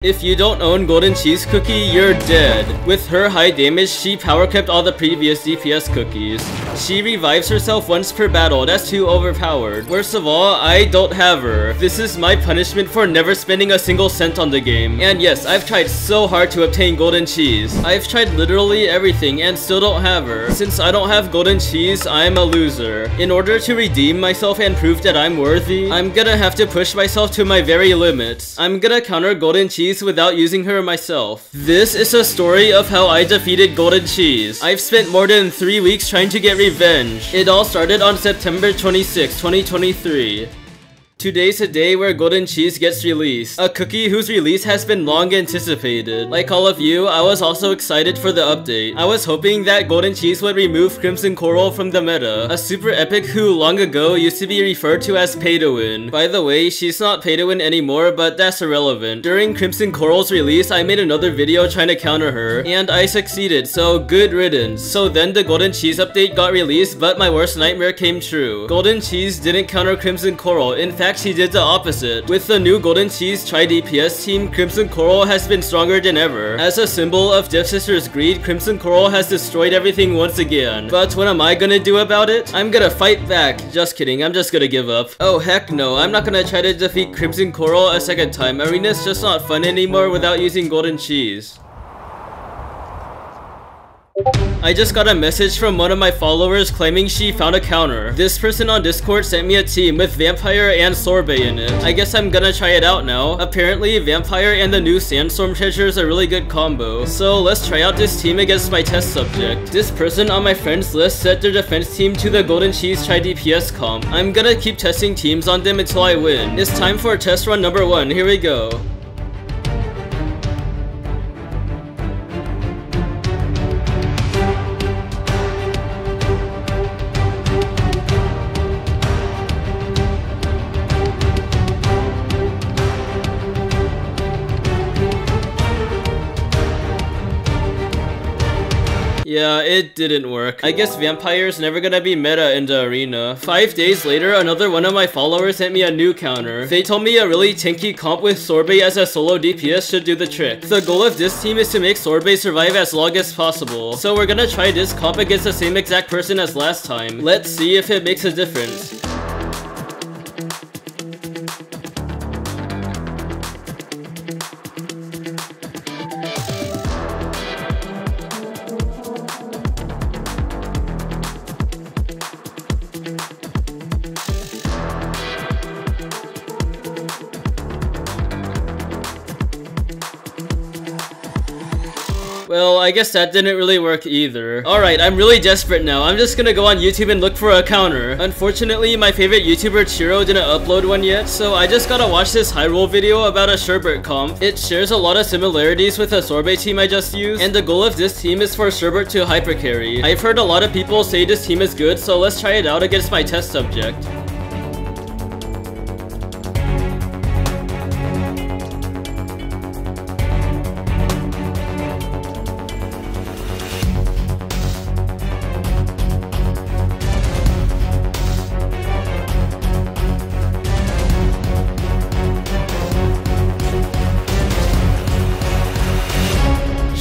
If you don't own Golden Cheese Cookie, you're dead. With her high damage, she power kept all the previous DPS cookies. She revives herself once per battle, that's too overpowered. Worst of all, I don't have her. This is my punishment for never spending a single cent on the game. And yes, I've tried so hard to obtain Golden Cheese. I've tried literally everything and still don't have her. Since I don't have Golden Cheese, I'm a loser. In order to redeem myself and prove that I'm worthy, I'm gonna have to push myself to my very limits. I'm gonna counter Golden Cheese without using her myself. This is a story of how I defeated Golden Cheese. I've spent more than 3 weeks trying to get revenge. It all started on September 26, 2023. Today's a day where Golden Cheese gets released, a cookie whose release has been long anticipated. Like all of you, I was also excited for the update. I was hoping that Golden Cheese would remove Crimson Coral from the meta, a super epic who long ago used to be referred to as pay to win. By the way, she's not pay to win anymore, but that's irrelevant. During Crimson Coral's release, I made another video trying to counter her, and I succeeded, so good riddance. So then the Golden Cheese update got released, but my worst nightmare came true. Golden Cheese didn't counter Crimson Coral. In fact, she did the opposite. With the new Golden Cheese Tri-DPS team, Crimson Coral has been stronger than ever. As a symbol of Devsisters' greed, Crimson Coral has destroyed everything once again. But what am I gonna do about it? I'm gonna fight back. Just kidding, I'm just gonna give up. Oh heck no, I'm not gonna try to defeat Crimson Coral a second time. Arena's just not fun anymore without using Golden Cheese. I just got a message from one of my followers claiming she found a counter. This person on Discord sent me a team with Vampire and Sorbet in it. I guess I'm gonna try it out now. Apparently, Vampire and the new Sandstorm treasure is a really good combo. So let's try out this team against my test subject. This person on my friends list set their defense team to the Golden Cheese Tri-DPS comp. I'm gonna keep testing teams on them until I win. It's time for test run number 1. Here we go. Yeah, it didn't work. I guess Vampire's never gonna be meta in the arena. 5 days later, another one of my followers sent me a new counter. They told me a really tanky comp with Sorbet as a solo DPS should do the trick. The goal of this team is to make Sorbet survive as long as possible. So we're gonna try this comp against the same exact person as last time. Let's see if it makes a difference. Well, I guess that didn't really work either. Alright, I'm really desperate now. I'm just gonna go on YouTube and look for a counter. Unfortunately, my favorite YouTuber Cherrow didn't upload one yet, so I just gotta watch this Hyrule video about a Sherbert comp. It shares a lot of similarities with the Sorbet team I just used, and the goal of this team is for Sherbert to hypercarry. I've heard a lot of people say this team is good, so let's try it out against my test subject.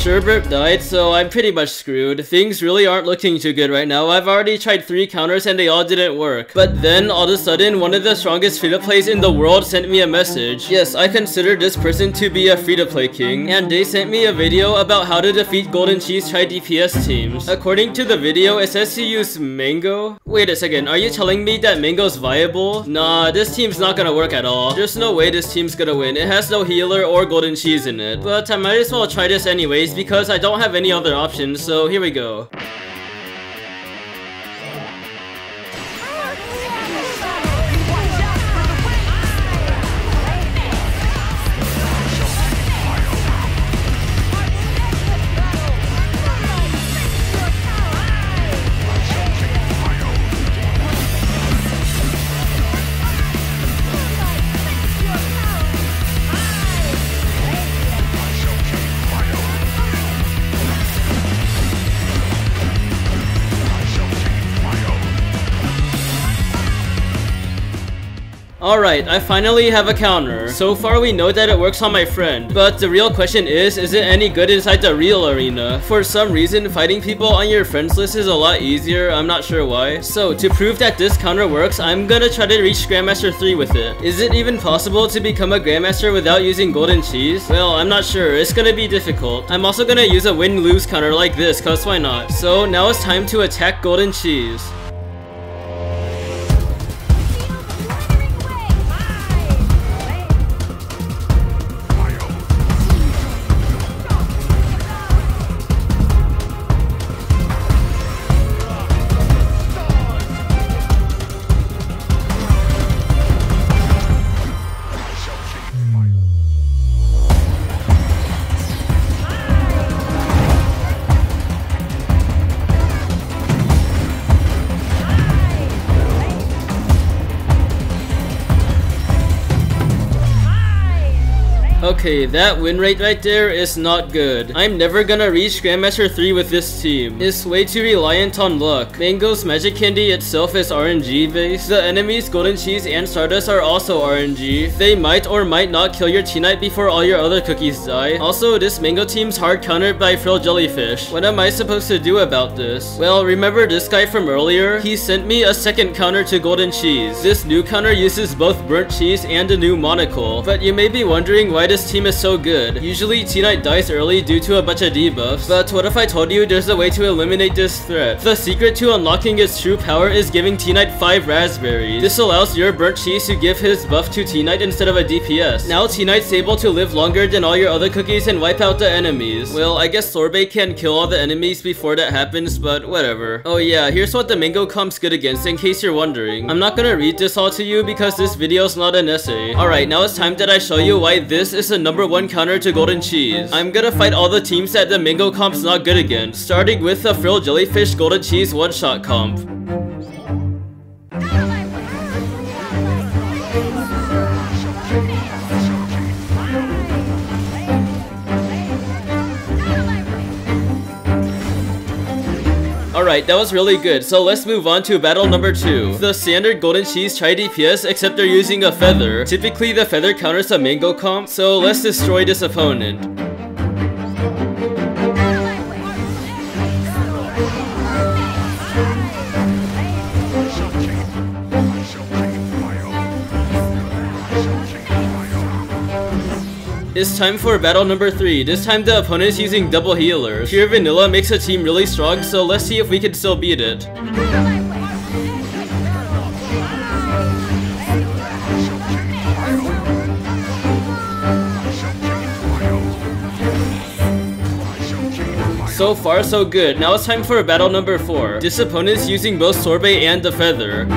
Sherbert died, so I'm pretty much screwed. Things really aren't looking too good right now. I've already tried 3 counters and they all didn't work. But then, all of a sudden, one of the strongest free-to-plays in the world sent me a message. Yes, I consider this person to be a free-to-play king, and they sent me a video about how to defeat Golden Cheese Tri-DPS teams. According to the video, it says to use Mango. Wait a second, are you telling me that Mango's viable? Nah, this team's not gonna work at all. There's no way this team's gonna win. It has no healer or Golden Cheese in it. But I might as well try this anyways, because I don't have any other options, so here we go. Alright, I finally have a counter. So far we know that it works on my friend, but the real question is it any good inside the real arena? For some reason, fighting people on your friends list is a lot easier, I'm not sure why. So to prove that this counter works, I'm gonna try to reach Grandmaster 3 with it. Is it even possible to become a Grandmaster without using golden cheese? Well, I'm not sure, it's gonna be difficult. I'm also gonna use a win-lose counter like this, cause why not? So now it's time to attack golden cheese. Okay, that win rate right there is not good. I'm never gonna reach Grandmaster 3 with this team. It's way too reliant on luck. Mango's magic candy itself is RNG based. The enemies golden cheese and Stardust are also RNG. They might or might not kill your teammate before all your other cookies die. Also, this mango team's hard countered by frilled jellyfish. What am I supposed to do about this? Well, remember this guy from earlier? He sent me a second counter to golden cheese. This new counter uses both burnt cheese and a new monocle. But you may be wondering why this team is so good. Usually T-Knight dies early due to a bunch of debuffs, but what if I told you there's a way to eliminate this threat? The secret to unlocking its true power is giving T-Knight 5 raspberries. This allows your burnt cheese to give his buff to T-Knight instead of a DPS. Now T-Knight's able to live longer than all your other cookies and wipe out the enemies. Well, I guess sorbet can kill all the enemies before that happens, but whatever. Oh yeah, here's what the mango comp's good against in case you're wondering. I'm not gonna read this all to you because this video's not an essay. Alright, now it's time that I show you why this is a #1 counter to golden cheese. I'm gonna fight all the teams that the mango comp's not good against, starting with the frilled jellyfish golden cheese one-shot comp. Alright, that was really good, so let's move on to battle number 2. The standard golden cheese try DPS, except they're using a feather. Typically the feather counters a mango comp, so let's destroy this opponent. It's time for battle number 3. This time the opponent is using double healers. Pure vanilla makes a team really strong, so let's see if we can still beat it. So far so good. Now it's time for battle number 4. This opponent is using both sorbet and the feather.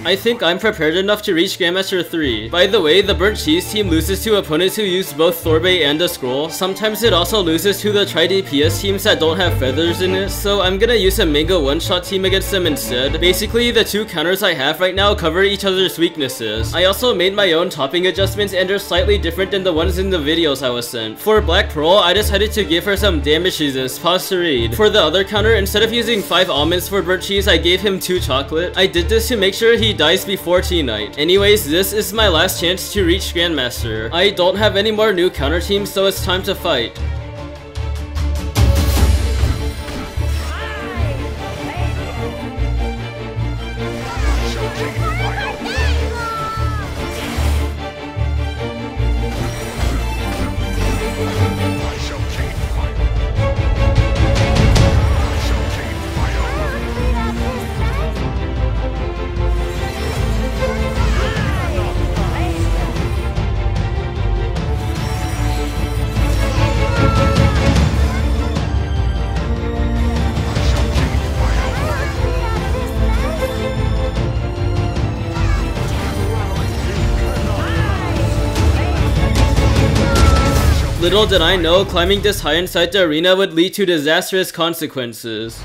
I think I'm prepared enough to reach Grandmaster 3. By the way, the burnt cheese team loses to opponents who use both sorbet and a scroll. Sometimes it also loses to the try DPS teams that don't have feathers in it, so I'm gonna use a mango one-shot team against them instead. Basically, the two counters I have right now cover each other's weaknesses. I also made my own topping adjustments and they're slightly different than the ones in the videos I was sent. For Black Pearl, I decided to give her some damage resist. Pause to read. For the other counter, instead of using 5 almonds for burnt cheese, I gave him 2 chocolate. I did this to make sure he dies before T-Knight. Anyways, this is my last chance to reach Grandmaster. I don't have any more new counter teams, so it's time to fight. Little did I know, climbing this high inside the arena would lead to disastrous consequences.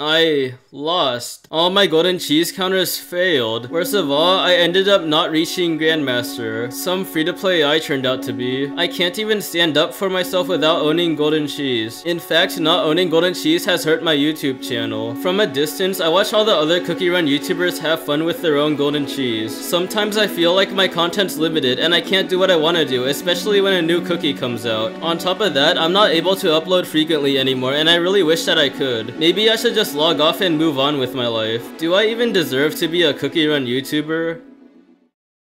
I lost. All my golden cheese counters failed. Worst of all, I ended up not reaching Grandmaster. Some free-to-play I turned out to be. I can't even stand up for myself without owning golden cheese. In fact, not owning golden cheese has hurt my YouTube channel. From a distance, I watch all the other cookie run YouTubers have fun with their own golden cheese. Sometimes I feel like my content's limited and I can't do what I want to do, especially when a new cookie comes out. On top of that, I'm not able to upload frequently anymore and I really wish that I could. Maybe I should just log off and move on with my life. Do I even deserve to be a cookie run YouTuber?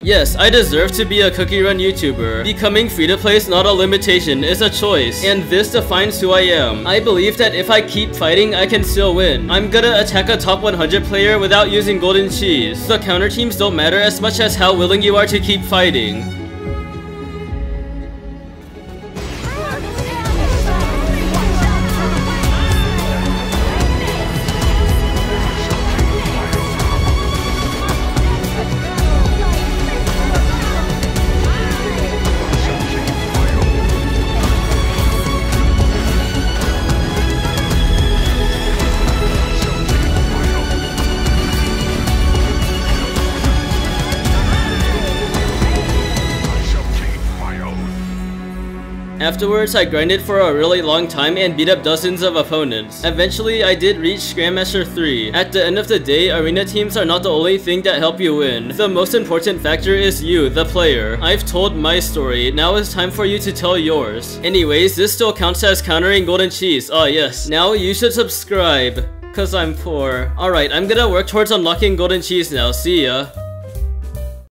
Yes, I deserve to be a cookie run YouTuber. Becoming free-to-play is not a limitation, it's a choice. And this defines who I am. I believe that if I keep fighting, I can still win. I'm gonna attack a top 100 player without using golden cheese. The counter teams don't matter as much as how willing you are to keep fighting. Afterwards, I grinded for a really long time and beat up dozens of opponents. Eventually, I did reach Grandmaster 3. At the end of the day, arena teams are not the only thing that help you win. The most important factor is you, the player. I've told my story, now it's time for you to tell yours. Anyways, this still counts as countering golden cheese. Oh yes. Now you should subscribe, cause I'm poor. Alright, I'm gonna work towards unlocking golden cheese now, see ya.